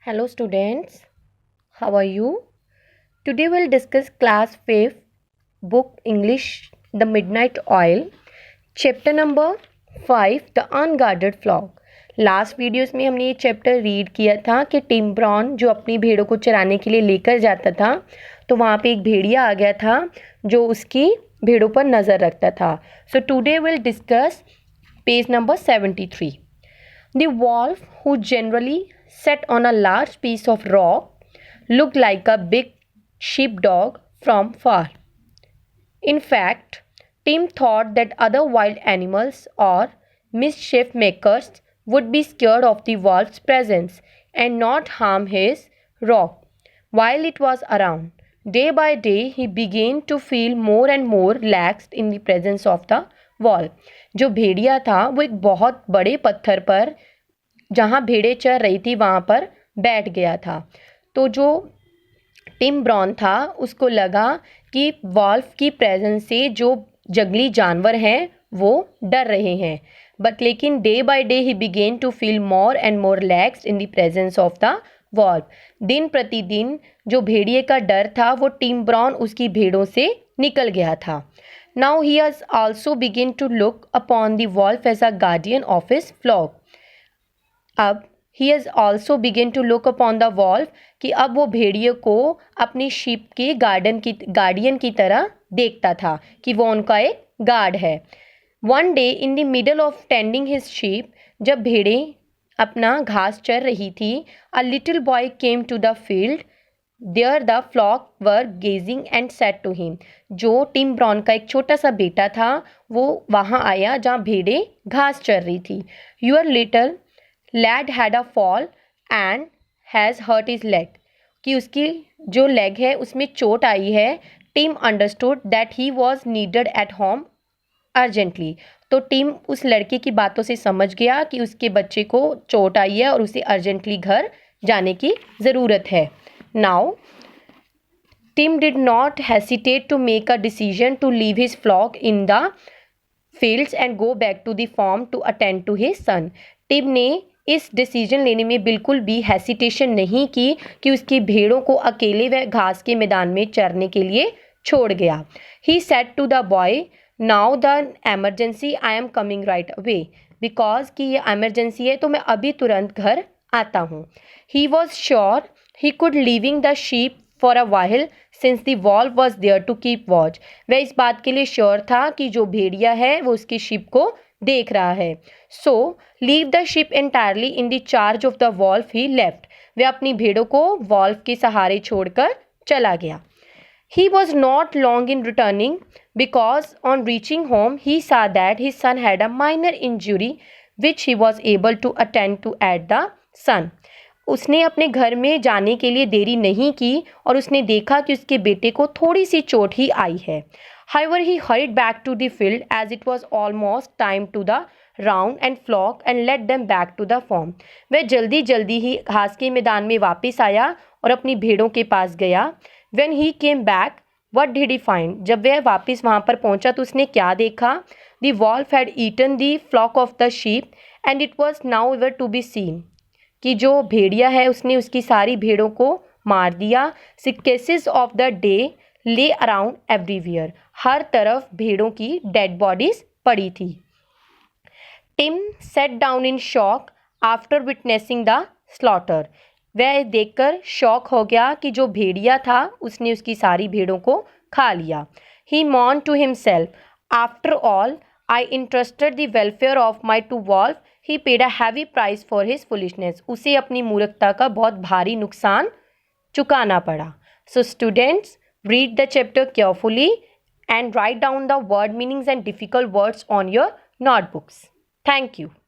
Hello students, how are you? Today we'll discuss class 5th book English The Midnight Oil chapter number 5 The Unguarded Flock. Last videos में हमने ये chapter read किया था कि Tim brown जो अपनी भेड़ों को चराने के लिए लेकर जाता था तो वहाँ पे एक भेड़िया आ गया था जो उसकी भेड़ों पर नज़र रखता था. So today will discuss page number 73. The wolf, who generally sat on a large piece of rock, looked like a big sheepdog from far. In fact, Tim thought that other wild animals or mischief makers would be scared of the wolf's presence and not harm his rock while it was around. Day by day, he began to feel more and more relaxed in the presence of the wolf. जो भेड़िया था वो एक बहुत बड़े पत्थर पर जहाँ भेड़ें चर रही थी वहाँ पर बैठ गया था. तो जो टिम ब्राउन था उसको लगा कि वॉल्फ की प्रेजेंस से जो जंगली जानवर हैं वो डर रहे हैं. बट लेकिन day by day he began to feel more and more relaxed in the presence of the wolf. दिन प्रतिदिन जो भेड़िए का डर था वो टिम ब्राउन उसकी भेड़ों से निकल गया था. Now he has also begin to look upon the wolf as a guardian of his flock. अब he has also begin to look upon the wolf कि अब वो भेड़िए को अपनी शीप के गार्डियन की तरह देखता था कि वो उनका एक गार्ड है. One day in the middle of tending his sheep, जब भेड़ें अपना घास चर रही थी, a little boy came to the field there the flock were grazing and said to him. जो टिम ब्राउन का एक छोटा सा बेटा था वो वहाँ आया जहाँ भेड़ें घास चर रही थी. Your little lad had a fall and has hurt his leg, कि उसकी जो लेग है उसमें चोट आई है. Tim understood that he was needed at home urgently. तो टिम उस लड़के की बातों से समझ गया कि उसके बच्चे को चोट आई है और उसे अर्जेंटली घर जाने की ज़रूरत है. Now Tim did not hesitate to make a decision to leave his flock in the fields and go back to the farm to attend to his son. Tim ने इस डिसीजन लेने में बिल्कुल भी हेसिटेशन नहीं की कि उसकी भेड़ों को अकेले वह घास के मैदान में चरने के लिए छोड़ गया. He said to the boy, now the emergency, I am coming right away, because कि ये एमरजेंसी है तो मैं अभी तुरंत घर आता हूँ. He was sure he could leaving the sheep for a while since the wolf was there to keep watch. वह इस बात के लिए श्योर था कि जो भेड़िया है वो उसकी शीप को देख रहा है. So leave the sheep entirely in the charge of the wolf he left. वह अपनी भेड़ों को वॉल्फ के सहारे छोड़कर चला गया. He was not long in returning because on reaching home he saw that his son had a minor injury which he was able to attend to at the sun. उसने अपने घर में जाने के लिए देरी नहीं की और उसने देखा कि उसके बेटे को थोड़ी सी चोट ही आई है. However, he hurried back to the field as it was almost time to the round and flock and led them back to the farm. वह जल्दी जल्दी ही घास के मैदान में वापस आया और अपनी भेड़ों के पास गया. When he came back, what did he find? जब वह वापस वहाँ पर पहुँचा तो उसने क्या देखा? The wolf had eaten the flock of the sheep and it was now nowhere to be seen. कि जो भेड़िया है उसने उसकी सारी भेड़ों को मार दिया. Carcasses of the day lay around everywhere. हर तरफ भेड़ों की डेड बॉडीज पड़ी थी. Tim sat down in shock after witnessing the slaughter. वह देखकर शॉक हो गया कि जो भेड़िया था उसने उसकी सारी भेड़ों को खा लिया. He mourn to himself, after all I interested the welfare of my to wolf, he paid a heavy price for his foolishness. उसे अपनी मूर्खता का बहुत भारी नुकसान चुकाना पड़ा. So students, read the chapter carefully and write down the word meanings and difficult words on your notebooks. Thank you.